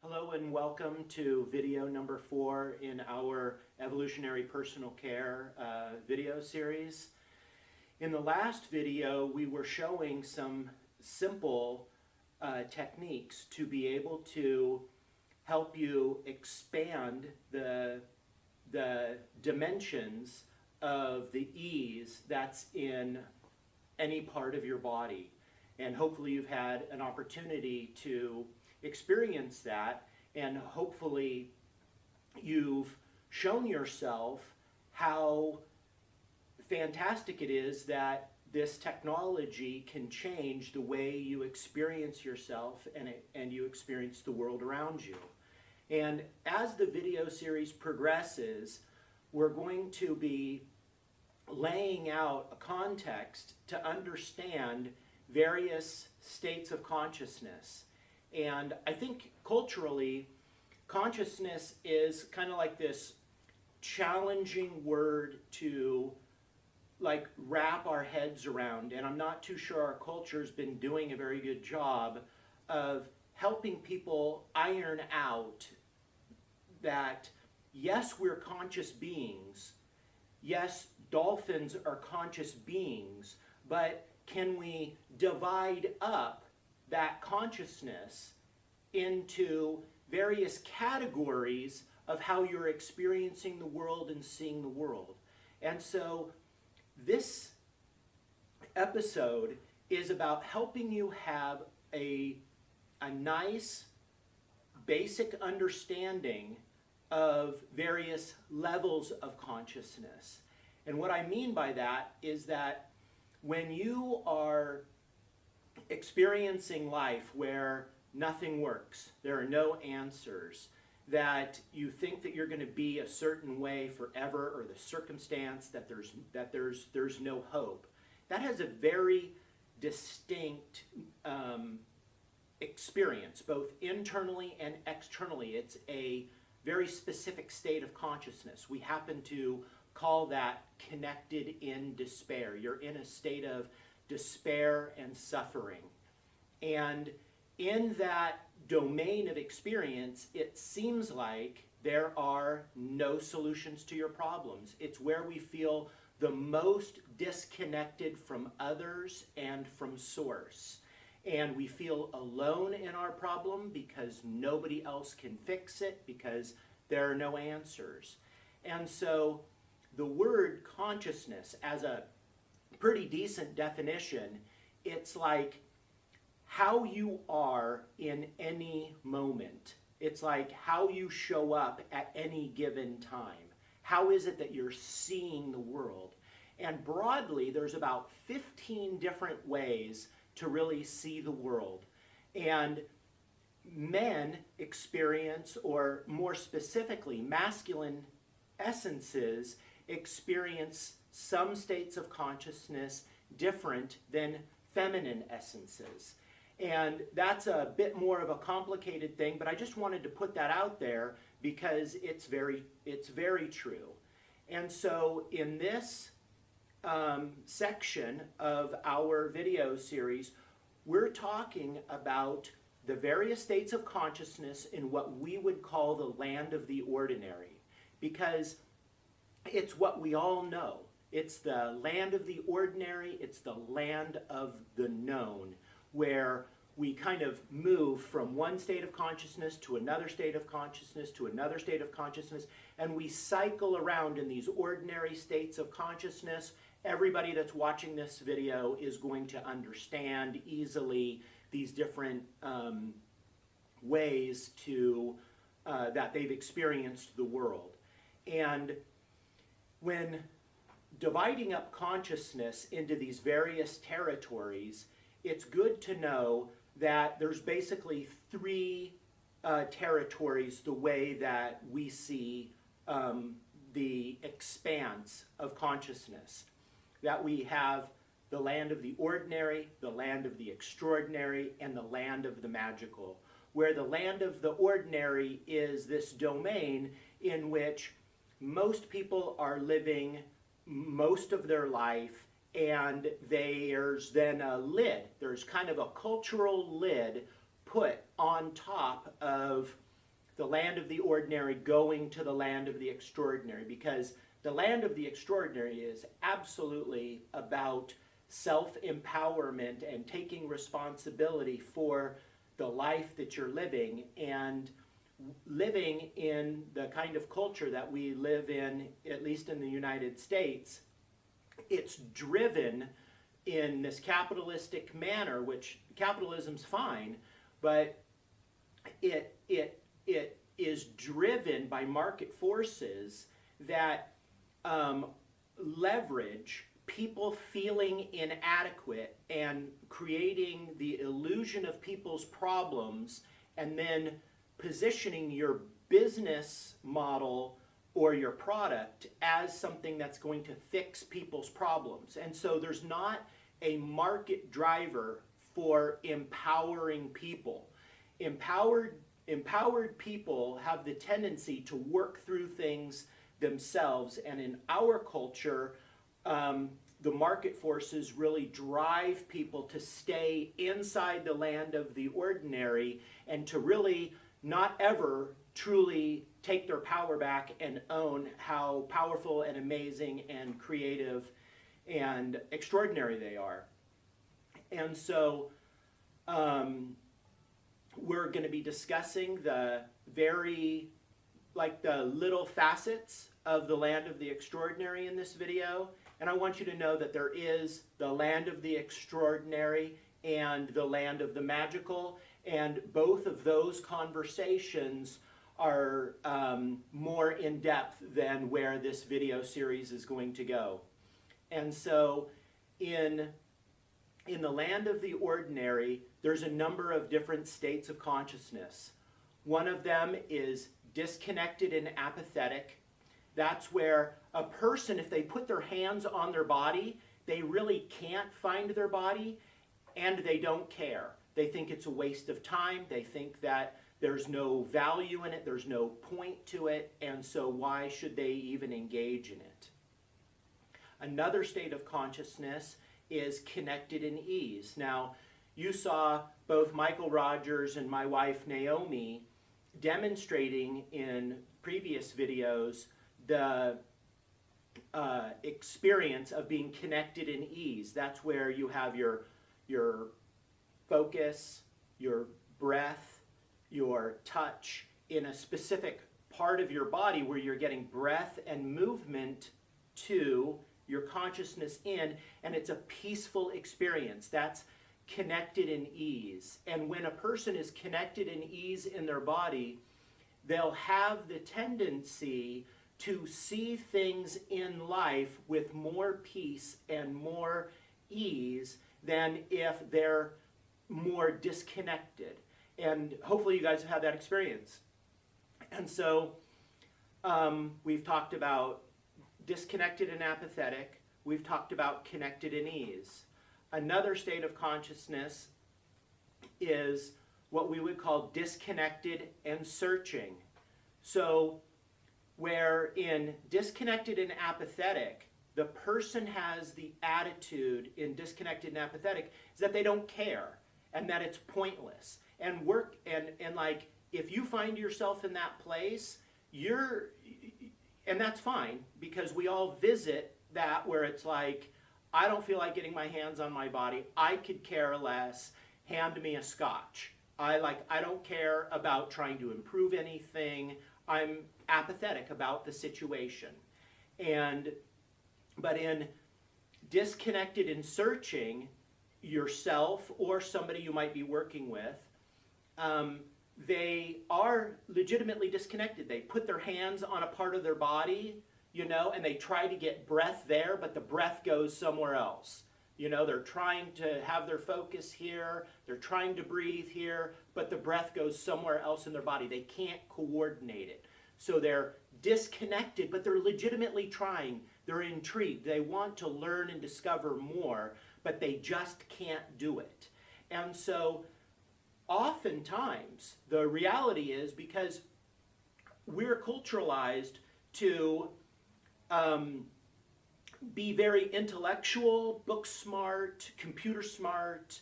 Hello and welcome to video number 4 in our Evolutionary Personal Care video series. In the last video, we were showing some simple techniques to be able to help you expand the dimensions of the ease that's in any part of your body. And hopefully you've had an opportunity to experience that, and hopefully you've shown yourself how fantastic it is that this technology can change the way you experience yourself and you experience the world around you. And as the video series progresses, we're going to be laying out a context to understand various states of consciousness. And I think culturally, consciousness is kind of like this challenging word to wrap our heads around. And I'm not too sure our culture's been doing a very good job of helping people iron out that, yes, we're conscious beings. Yes, dolphins are conscious beings, but can we divide up that consciousness into various categories of how you're experiencing the world and seeing the world? And so this episode is about helping you have a nice basic understanding of various levels of consciousness. And what I mean by that is that when you are experiencing life where nothing works, there are no answers, that you think that you're going to be a certain way forever, or the circumstance that there's no hope, that has a very distinct experience, both internally and externally. It's a very specific state of consciousness. We happen to call that connected in despair. You're in a state of despair and suffering. And in that domain of experience, it seems like there are no solutions to your problems. It's where we feel the most disconnected from others and from source. And we feel alone in our problem because nobody else can fix it, because there are no answers. And so the word consciousness, as a pretty decent definition, it's like how you are in any moment. It's like how you show up at any given time. How is it that you're seeing the world? And broadly, there's about 15 different ways to really see the world. And men experience, or more specifically, masculine essences experience some states of consciousness different than feminine essences. And that's a bit more of a complicated thing, but I just wanted to put that out there because it's very true. And so in this section of our video series, we're talking about the various states of consciousness in what we would call the land of the ordinary, because it's what we all know. It's the land of the ordinary, it's the land of the known, where we kind of move from one state of consciousness to another state of consciousness to another state of consciousness, and we cycle around in these ordinary states of consciousness. Everybody that's watching this video is going to understand easily these different ways to that they've experienced the world. And when dividing up consciousness into these various territories, it's good to know that there's basically three territories the way that we see the expanse of consciousness. That we have the land of the ordinary, the land of the extraordinary, and the land of the magical. Where the land of the ordinary is this domain in which most people are living most of their life, and there's then a lid. There's kind of a cultural lid put on top of the land of the ordinary going to the land of the extraordinary, because the land of the extraordinary is absolutely about self-empowerment and taking responsibility for the life that you're living, and living in the kind of culture that we live in, at least in the United States. It's driven in this capitalistic manner, which capitalism's fine, but it is driven by market forces that leverage people feeling inadequate and creating the illusion of people's problems, and then positioning your business model or your product as something that's going to fix people's problems. And so there's not a market driver for empowering people. Empowered people have the tendency to work through things themselves, and in our culture, the market forces really drive people to stay inside the land of the ordinary and to really not ever truly take their power back and own how powerful and amazing and creative and extraordinary they are. And so we're going to be discussing the little facets of the land of the extraordinary in this video. And I want you to know that there is the land of the extraordinary and the land of the magical, and both of those conversations are more in depth than where this video series is going to go. And so in the land of the ordinary, there's a number of different states of consciousness. One of them is disconnected and apathetic. That's where a person, if they put their hands on their body, they really can't find their body, and they don't care. They think it's a waste of time. They think that there's no value in it, there's no point to it, and so why should they even engage in it? Another state of consciousness is connected in ease. Now, you saw both Michael Rogers and my wife Naomi demonstrating in previous videos the experience of being connected in ease. That's where you have your focus, your breath, your touch in a specific part of your body where you're getting breath and movement to your consciousness in, and it's a peaceful experience. That's connected in ease. And when a person is connected in ease in their body, they'll have the tendency to see things in life with more peace and more ease than if they're more disconnected. And hopefully you guys have had that experience. And so we've talked about disconnected and apathetic. We've talked about connected and ease. Another state of consciousness is what we would call disconnected and searching. So where in disconnected and apathetic, the person has the attitude in disconnected and apathetic is that they don't care and that it's pointless. And like, if you find yourself in that place, and that's fine, because we all visit that where it's like, I don't feel like getting my hands on my body. I could care less. Hand me a scotch. I don't care about trying to improve anything. I'm apathetic about the situation. But in disconnected and searching, yourself or somebody you might be working with, they are legitimately disconnected. They put their hands on a part of their body, and they try to get breath there, but the breath goes somewhere else. They're trying to have their focus here, they're trying to breathe here, but the breath goes somewhere else in their body. They can't coordinate it. So they're disconnected, but they're legitimately trying. They're intrigued. They want to learn and discover more, but they just can't do it. And so oftentimes the reality is, because we're culturalized to be very intellectual, book smart, computer smart,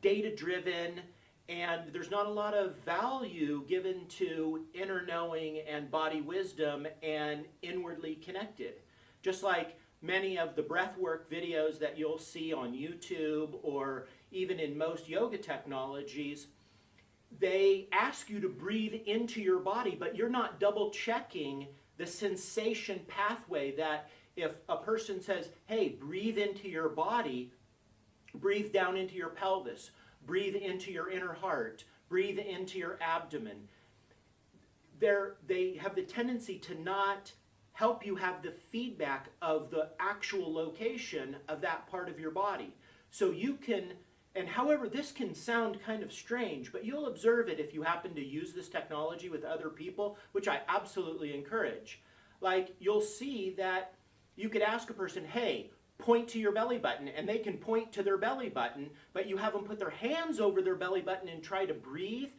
data driven, And there's not a lot of value given to inner knowing and body wisdom and inwardly connected. Just like many of the breathwork videos that you'll see on YouTube or even in most yoga technologies, they ask you to breathe into your body, but you're not double checking the sensation pathway that if a person says, hey, breathe into your body, breathe down into your pelvis, breathe into your inner heart, breathe into your abdomen. They have the tendency to not help you have the feedback of the actual location of that part of your body. So you can, and however this can sound kind of strange, but you'll observe it if you happen to use this technology with other people, which I absolutely encourage. Like, you'll see that you could ask a person, hey, point to your belly button, and they can point to their belly button, but you have them put their hands over their belly button and try to breathe,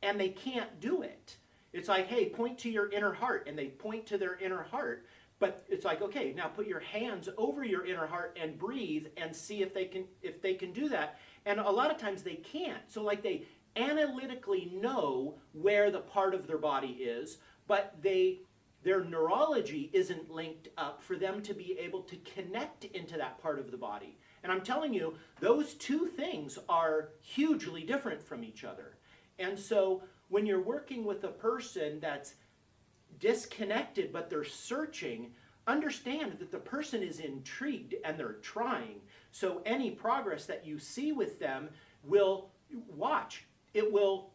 and they can't do it. It's like, hey, point to your inner heart, and they point to their inner heart, but it's like, okay, now put your hands over your inner heart and breathe and see if they can do that. And a lot of times they can't. So like, they analytically know where the part of their body is, but their neurology isn't linked up for them to be able to connect into that part of the body. And I'm telling you, those two things are hugely different from each other. And so when you're working with a person that's disconnected but they're searching, understand that the person is intrigued and they're trying. So any progress that you see with them will, watch, it will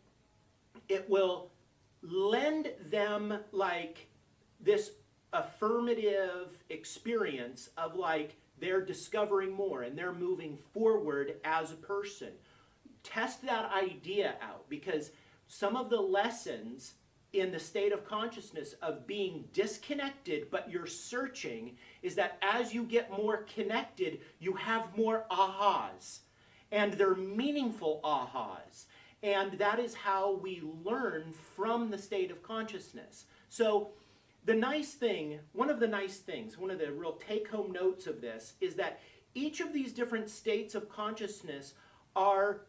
lend them like this affirmative experience of like they're discovering more and they're moving forward as a person. Test that idea out, because some of the lessons in the state of consciousness of being disconnected but you're searching is that as you get more connected, you have more ahas, and they're meaningful ahas. And that is how we learn from the state of consciousness. So the nice thing, one of the real take-home notes of this is that each of these different states of consciousness are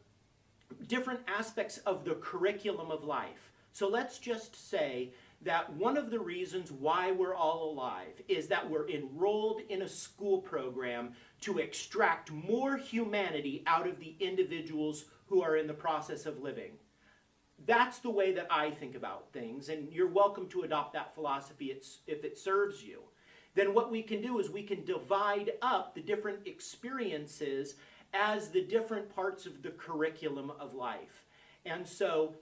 different aspects of the curriculum of life. So let's just say that one of the reasons why we're all alive is that we're enrolled in a school program to extract more humanity out of the individuals who are in the process of living. That's the way that I think about things, and you're welcome to adopt that philosophy if it serves you. Then what we can do is we can divide up the different experiences as the different parts of the curriculum of life. And so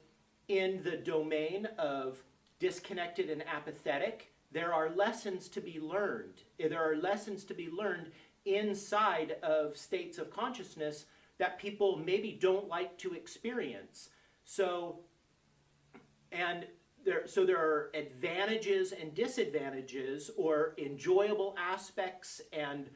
in the domain of disconnected and apathetic, there are lessons to be learned. There are lessons to be learned inside of states of consciousness that people maybe don't like to experience. So there are advantages and disadvantages, or enjoyable aspects and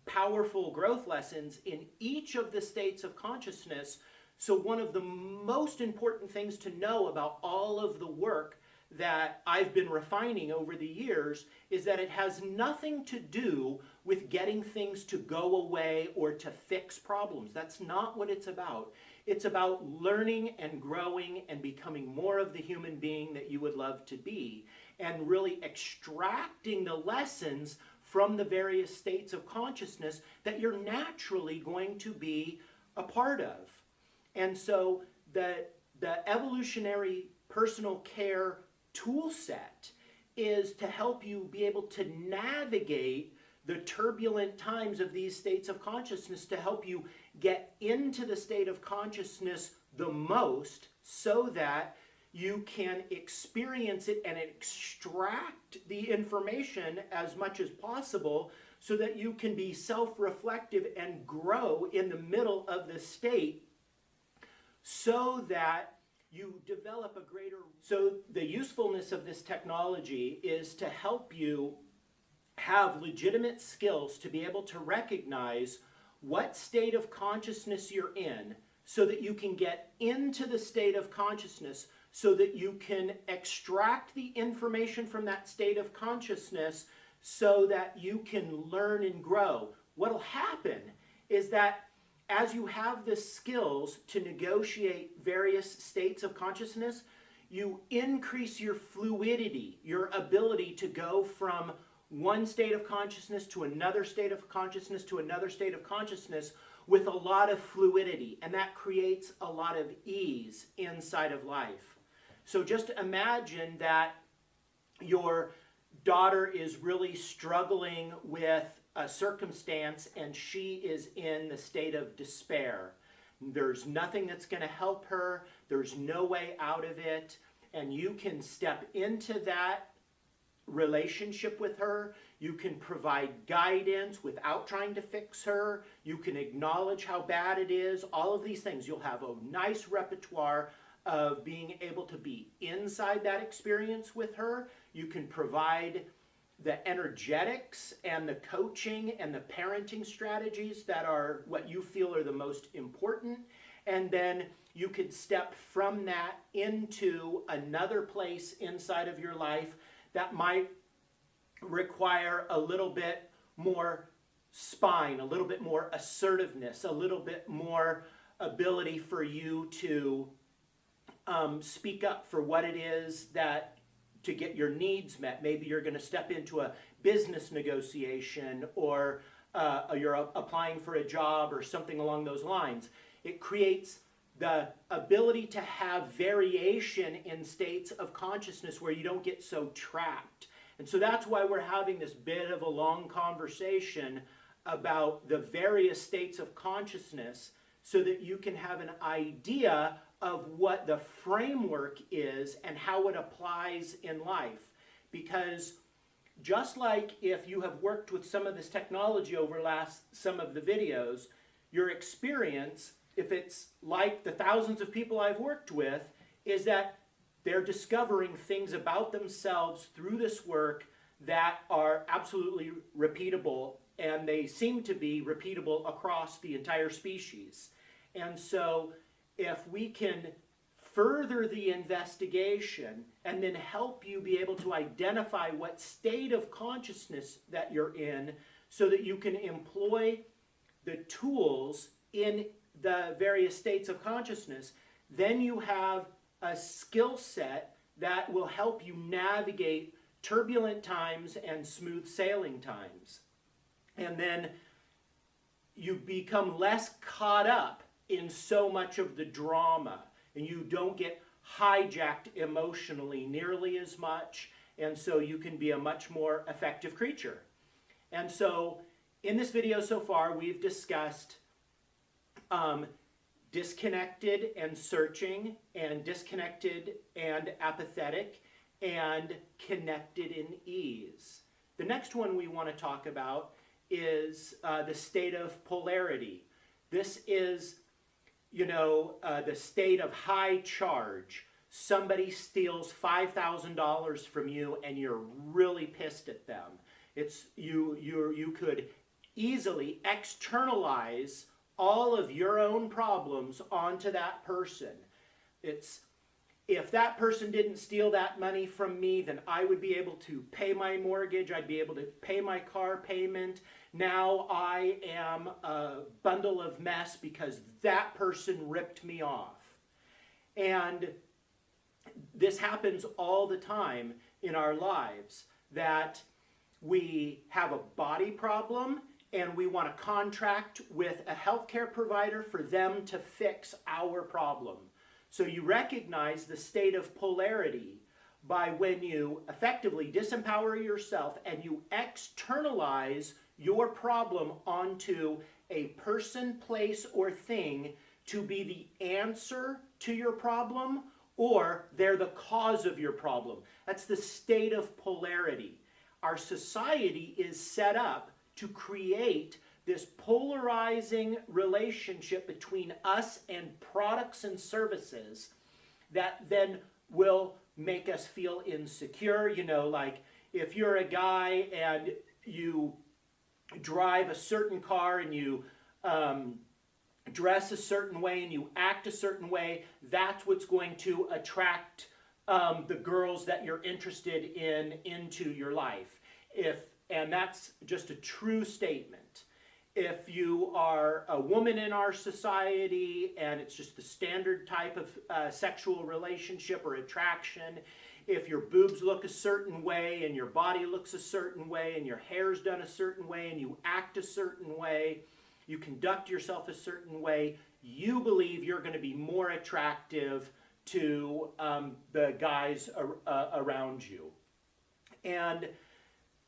powerful growth lessons in each of the states of consciousness. So one of the most important things to know about all of the work that I've been refining over the years is that it has nothing to do with getting things to go away or to fix problems. That's not what it's about. It's about learning and growing and becoming more of the human being that you would love to be, and really extracting the lessons from the various states of consciousness that you're naturally going to be a part of. And so the evolutionary personal care tool set is to help you be able to navigate the turbulent times of these states of consciousness, to help you get into the state of consciousness the most, so that you can experience it and extract the information as much as possible, so that you can be self-reflective and grow in the middle of the state, so that you develop a greater... So the usefulness of this technology is to help you have legitimate skills to be able to recognize what state of consciousness you're in, so that you can get into the state of consciousness, so that you can extract the information from that state of consciousness, so that you can learn and grow. What'll happen is that as you have the skills to negotiate various states of consciousness, you increase your fluidity, your ability to go from one state of consciousness to another state of consciousness to another state of consciousness with a lot of fluidity, and that creates a lot of ease inside of life. So just imagine that your daughter is really struggling with a circumstance and she is in the state of despair. There's nothing that's going to help her. There's no way out of it. And you can step into that relationship with her. You can provide guidance without trying to fix her. You can acknowledge how bad it is. All of these things. You'll have a nice repertoire of being able to be inside that experience with her. You can provide the energetics and the coaching and the parenting strategies that are what you feel are the most important. And then you could step from that into another place inside of your life that might require a little bit more spine, a little bit more assertiveness, a little bit more ability for you to speak up for what it is that to get your needs met. Maybe you're going to step into a business negotiation, or you're applying for a job or something along those lines. It creates the ability to have variation in states of consciousness where you don't get so trapped. And so that's why we're having this bit of a long conversation about the various states of consciousness, so that you can have an idea of what the framework is and how it applies in life. Because just like if you have worked with some of this technology over some of the videos, your experience, if it's like the thousands of people I've worked with, is that they're discovering things about themselves through this work that are absolutely repeatable, and they seem to be repeatable across the entire species. And so if we can further the investigation and then help you be able to identify what state of consciousness that you're in, so that you can employ the tools in the various states of consciousness, then you have a skill set that will help you navigate turbulent times and smooth sailing times. And then you become less caught up in so much of the drama, and you don't get hijacked emotionally nearly as much, and so you can be a much more effective creature. And so in this video so far, we've discussed disconnected and searching, and disconnected and apathetic, and connected in ease. The next one we want to talk about is the state of polarity. This is, the state of high charge. Somebody steals $5,000 from you and you're really pissed at them. It's you could easily externalize all of your own problems onto that person. It's, if that person didn't steal that money from me, then I would be able to pay my mortgage, I'd be able to pay my car payment. Now I am a bundle of mess because that person ripped me off. And this happens all the time in our lives, that we have a body problem and we want to contract with a healthcare provider for them to fix our problem. So you recognize the state of polarity by when you effectively disempower yourself and you externalize your problem onto a person, place, or thing to be the answer to your problem, or they're the cause of your problem. That's the state of polarity. Our society is set up to create this polarizing relationship between us and products and services that then will make us feel insecure. Like if you're a guy and you drive a certain car and you dress a certain way and you act a certain way, that's what's going to attract the girls that you're interested in into your life. And that's just a true statement. if you are a woman in our society and it's just the standard type of sexual relationship or attraction, if your boobs look a certain way and your body looks a certain way and your hair's done a certain way and you act a certain way, you conduct yourself a certain way, you believe you're going to be more attractive to the guys around you. And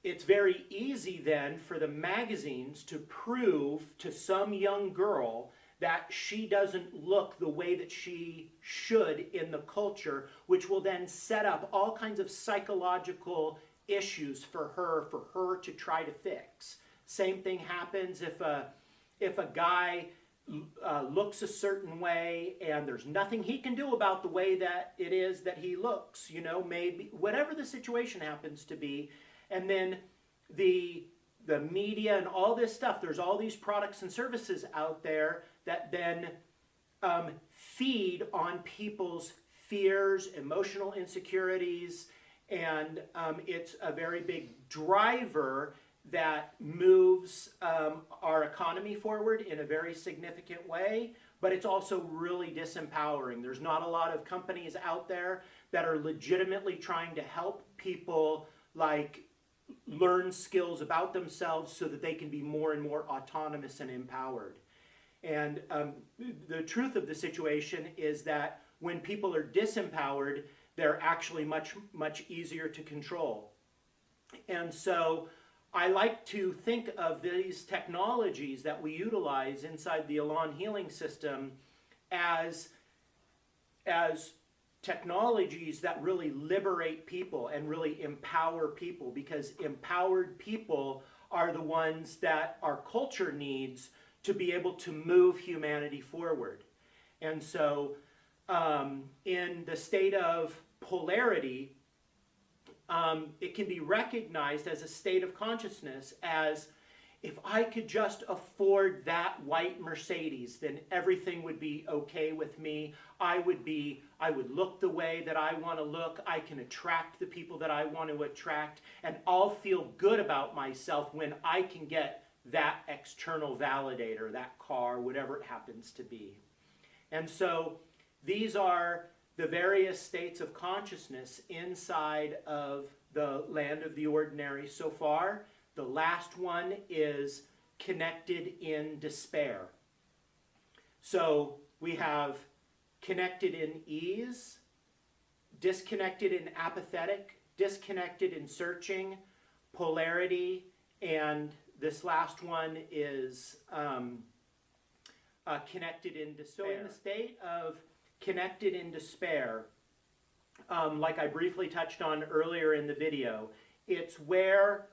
it's very easy then for the magazines to prove to some young girl that she doesn't look the way that she should in the culture, which will then set up all kinds of psychological issues for her to try to fix. Same thing happens if a guy looks a certain way and there's nothing he can do about the way that it is that he looks, you know, maybe whatever the situation happens to be. And then the media and all this stuff, there's all these products and services out there that then feed on people's fears, emotional insecurities, and it's a very big driver that moves our economy forward in a very significant way, but it's also really disempowering. There's not a lot of companies out there that are legitimately trying to help people like learn skills about themselves so that they can be more and more autonomous and empowered. And the truth of the situation is that when people are disempowered, they're actually much easier to control. And so I like to think of these technologies that we utilize inside the Elan Healing System as technologies that really liberate people and really empower people, because empowered people are the ones that our culture needs to be able to move humanity forward. And so in the state of polarity, it can be recognized as a state of consciousness as, if I could just afford that white Mercedes, then everything would be okay with me. I would look the way that I want to look. I can attract the people that I want to attract, and I'll feel good about myself when I can get that external validator, that car, whatever it happens to be. And so these are the various states of consciousness inside of the land of the ordinary so far. The last one is connected in despair. So we have connected in ease, disconnected in apathetic, disconnected in searching, polarity, and this last one is connected in despair. So in the state of connected in despair, like I briefly touched on earlier in the video, it's where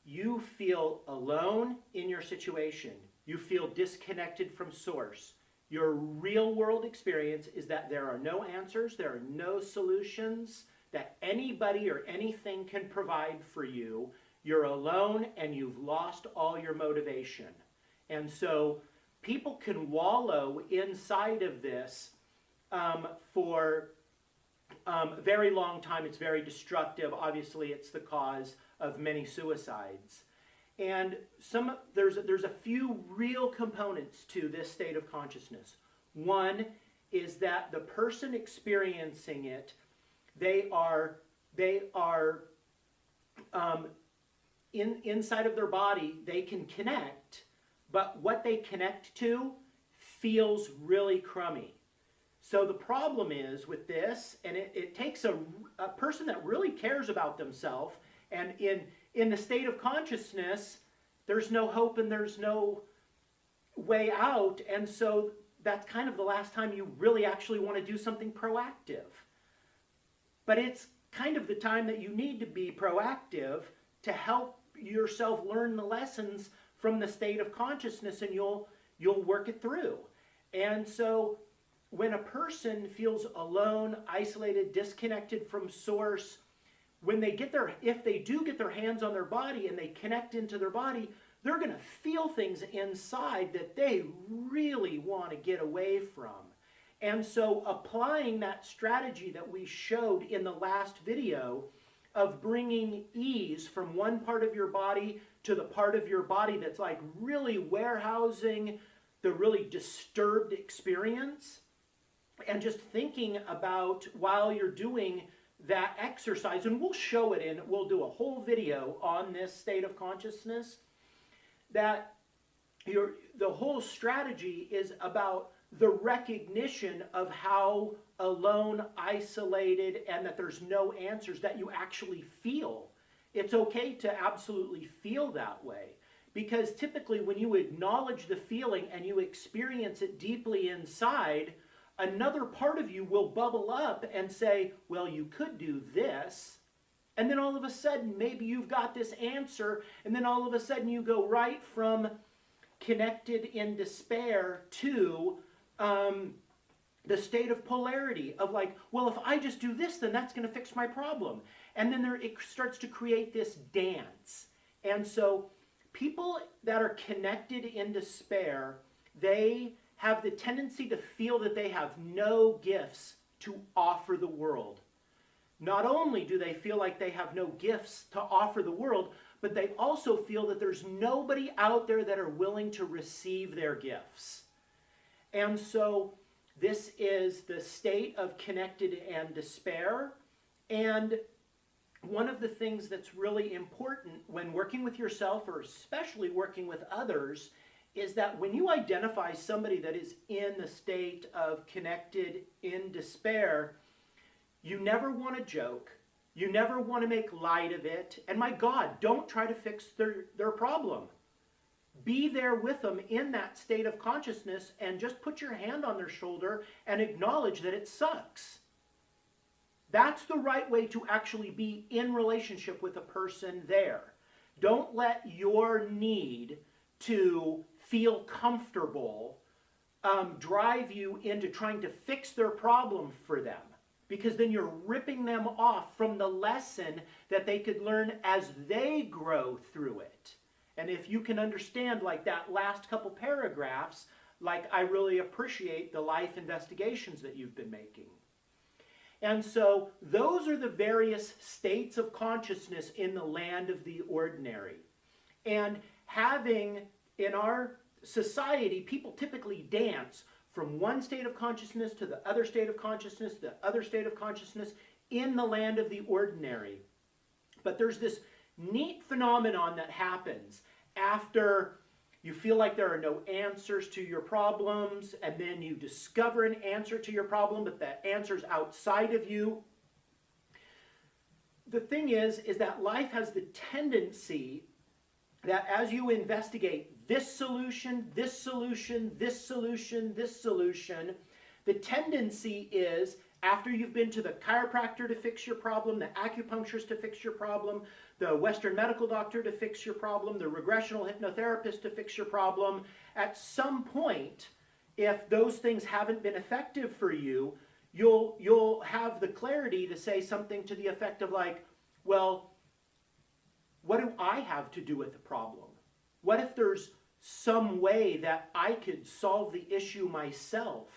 you feel alone in your situation. You feel disconnected from source. Your real world experience is that there are no answers, there are no solutions that anybody or anything can provide for you. You're alone and you've lost all your motivation. And so people can wallow inside of this for a very long time. It's very destructive. Obviously, it's the cause of many suicides. And there's a few real components to this state of consciousness. One is that the person experiencing it, they are inside of their body, they can connect, but what they connect to feels really crummy. So the problem is with this, and it takes a person that really cares about themselves, and in the state of consciousness, there's no hope and there's no way out, and so that's kind of the last time you really actually want to do something proactive. But it's kind of the time that you need to be proactive to help yourself learn the lessons from the state of consciousness, and you'll work it through. And so when a person feels alone, isolated, disconnected from source, if they do get their hands on their body and they connect into their body, they're going to feel things inside that they really want to get away from. And so applying that strategy that we showed in the last video, of bringing ease from one part of your body to the part of your body that's like really warehousing the really disturbed experience, and just thinking about while you're doing that exercise, and we'll show it in, we'll do a whole video on this state of consciousness, that the whole strategy is about the recognition of how alone, isolated, and that there's no answers, that you actually feel. It's okay to absolutely feel that way, because typically when you acknowledge the feeling and you experience it deeply inside, another part of you will bubble up and say, well, you could do this. And then all of a sudden, maybe you've got this answer, and then all of a sudden you go right from connected in despair to the state of polarity of like, well, if I just do this, then that's going to fix my problem. And then it starts to create this dance. And so people that are connected in despair, they have the tendency to feel that they have no gifts to offer the world. Not only do they feel like they have no gifts to offer the world, but they also feel that there's nobody out there that are willing to receive their gifts. And so this is the state of connected and despair. And one of the things that's really important when working with yourself, or especially working with others, is that when you identify somebody that is in the state of connected in despair, you never want to joke. You never want to make light of it. And my God, don't try to fix their problem. Be there with them in that state of consciousness and just put your hand on their shoulder and acknowledge that it sucks. That's the right way to actually be in relationship with a person there. Don't let your need to feel comfortable drive you into trying to fix their problem for them, because then you're ripping them off from the lesson that they could learn as they grow through it. And if you can understand like that last couple paragraphs, like I really appreciate the life investigations that you've been making. And so those are the various states of consciousness in the land of the ordinary. And having, in our society, people typically dance from one state of consciousness to the other state of consciousness, the other state of consciousness in the land of the ordinary. But there's this neat phenomenon that happens after you feel like there are no answers to your problems, and then you discover an answer to your problem, but that answer's outside of you. The thing is that life has the tendency that as you investigate this solution, this solution, this solution, this solution, the tendency is, after you've been to the chiropractor to fix your problem, the acupuncturist to fix your problem, the Western medical doctor to fix your problem, the regressional hypnotherapist to fix your problem, at some point, if those things haven't been effective for you, you'll have the clarity to say something to the effect of like, well, what do I have to do with the problem? What if there's some way that I could solve the issue myself,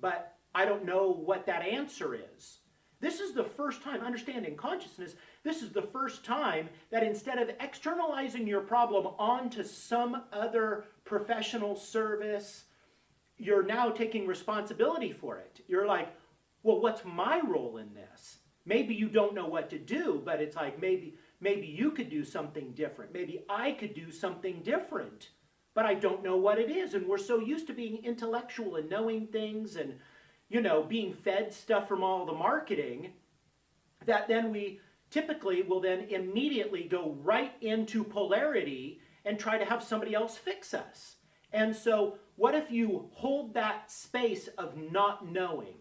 but I don't know what that answer is? This is the first time, understanding consciousness, this is the first time that instead of externalizing your problem onto some other professional service, you're now taking responsibility for it. You're like, well, what's my role in this? Maybe you don't know what to do, but it's like maybe you could do something different. Maybe I could do something different, but I don't know what it is. And we're so used to being intellectual and knowing things and, you know, being fed stuff from all the marketing, that then we typically will then immediately go right into polarity and try to have somebody else fix us. And so what if you hold that space of not knowing,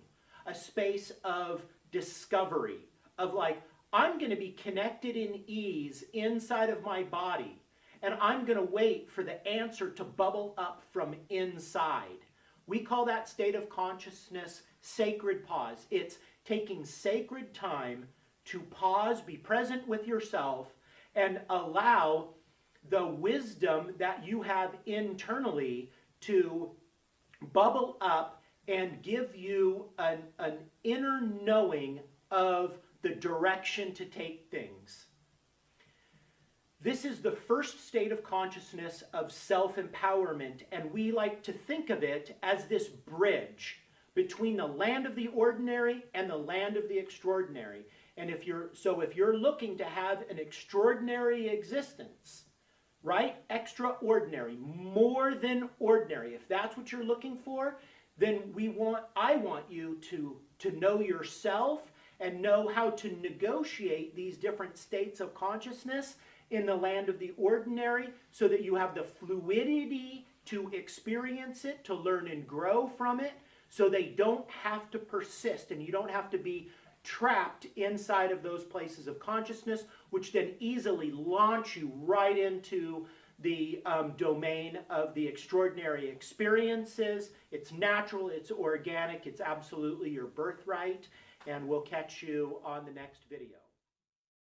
a space of discovery, of like, I'm going to be connected in ease inside of my body, and I'm going to wait for the answer to bubble up from inside. We call that state of consciousness sacred pause. It's taking sacred time to pause, be present with yourself, and allow the wisdom that you have internally to bubble up and give you an inner knowing of the direction to take things. This is the first state of consciousness of self-empowerment, and we like to think of it as this bridge between the land of the ordinary and the land of the extraordinary. And if you're looking to have an extraordinary existence, right? Extraordinary, more than ordinary. If that's what you're looking for, then I want you to know yourself and know how to negotiate these different states of consciousness in the land of the ordinary, so that you have the fluidity to experience it, to learn and grow from it, so they don't have to persist and you don't have to be trapped inside of those places of consciousness, which then easily launch you right into the domain of the extraordinary experiences. It's natural, it's organic, it's absolutely your birthright, and we'll catch you on the next video.